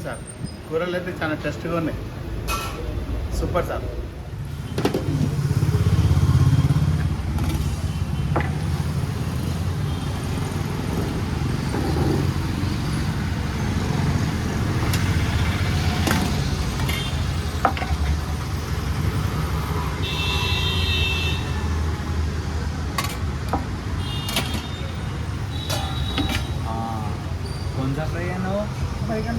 Sir కూరలు అయితే చాలా టేస్ట్గా ఉన్నాయి. Super sir. कौन सा फ्राई है ना वो? बैगन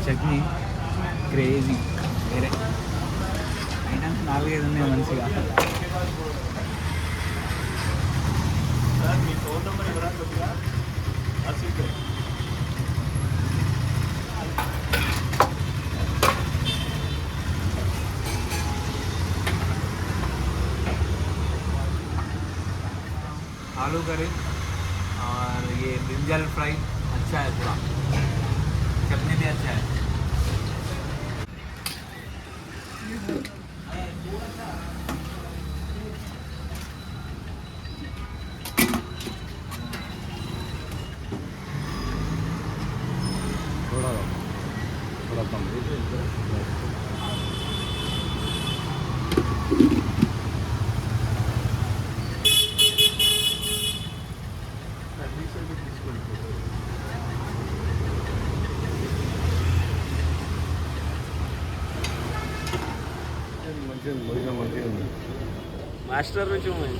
చట్నీ క్రేజీ వేరే ఐటమ్స్ 4-5 ఉన్నాయి మంచిగా. आलू करी और ये ब्रिंजल फ्राई अच्छा है पूरा. चटनी भी अच्छा है. थोड़ा थोड़ा कम मास्टर रुचि में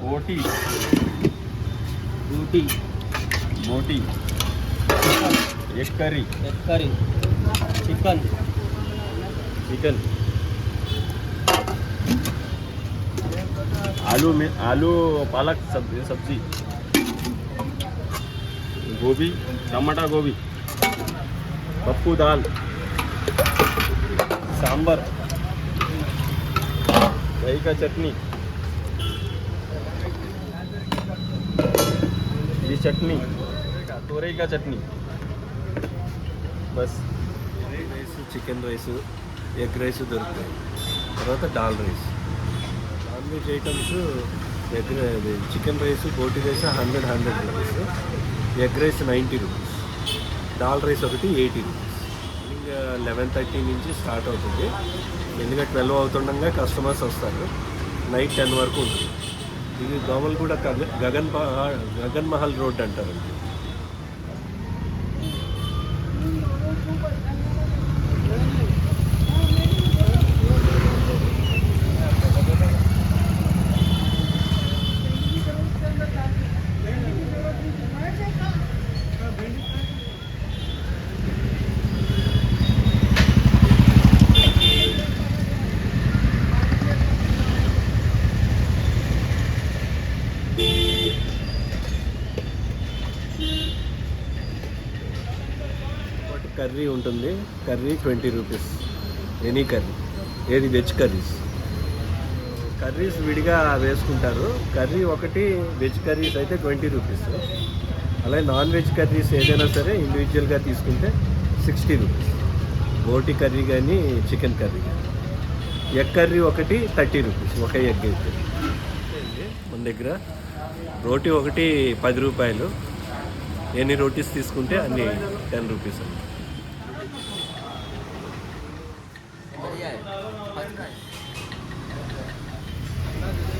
बोटी रोटी बोटी एग करी चिकन चिकन आलू पालक सब्जी गोभी टमाटा गोभी पप्पू दाल सांबर दही का चटनी ये चटनी तोरई का चटनी बस. Rice chicken rice egg rice దొరుకుతాయి. తర్వాత dal rice. Non veg items egg chicken rice బోటి rice 100 rupees, egg rice 90 rupees, dal rice ఒకటి 80 రూపీస్. ఇంకా 11:30 నుంచి స్టార్ట్ అవుతుంది. ఎందుకంటే 12 అవుతుండగా కస్టమర్స్ వస్తారు. నైట్ 10 వరకు ఉంటుంది. ఇది దోమలగూడ గగన్ మహల్ రోడ్ అంటారండి. కర్రీ ఉంటుంది. కర్రీ 20 రూపీస్ ఎనీ కర్రీ, ఏది వెజ్ కర్రీస్. కర్రీస్ విడిగా వేసుకుంటారు. కర్రీ ఒకటి వెజ్ కర్రీస్ అయితే 20 రూపీస్. అలాగే నాన్ వెజ్ కర్రీస్ ఏదైనా సరే ఇండివిజువల్గా తీసుకుంటే 60 రూపీస్. బోటి కర్రీ కానీ చికెన్ కర్రీ కానీ. ఎగ్ కర్రీ ఒకటి 30 రూపీస్ ఒక ఎగ్ అయితే. మన దగ్గర రోటీ ఒకటి 10 రూపాయలు. ఎన్ని రోటీస్ తీసుకుంటే అన్ని 10 రూపీస్ అండి.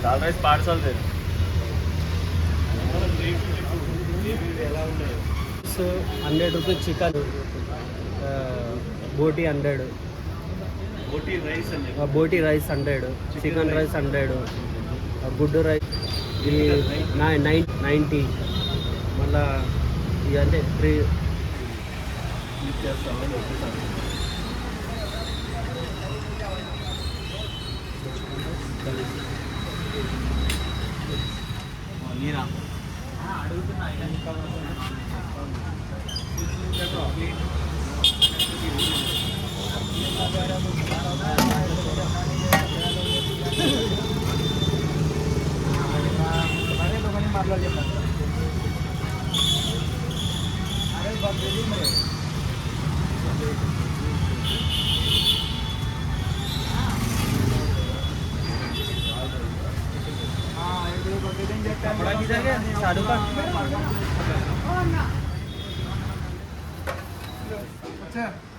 दाल राइस पार्सल दे 100 రూపీస్ చికెన్, బోటి 100, బోటి రైస్ 100, చికెన్ రైస్ 100, గుడ్డు రైస్ ఇది 90. మళ్ళా ఇది అంటే 3 నీరా అడుగుతున్నా. कपड़ा किधर गया साधु का अच्छा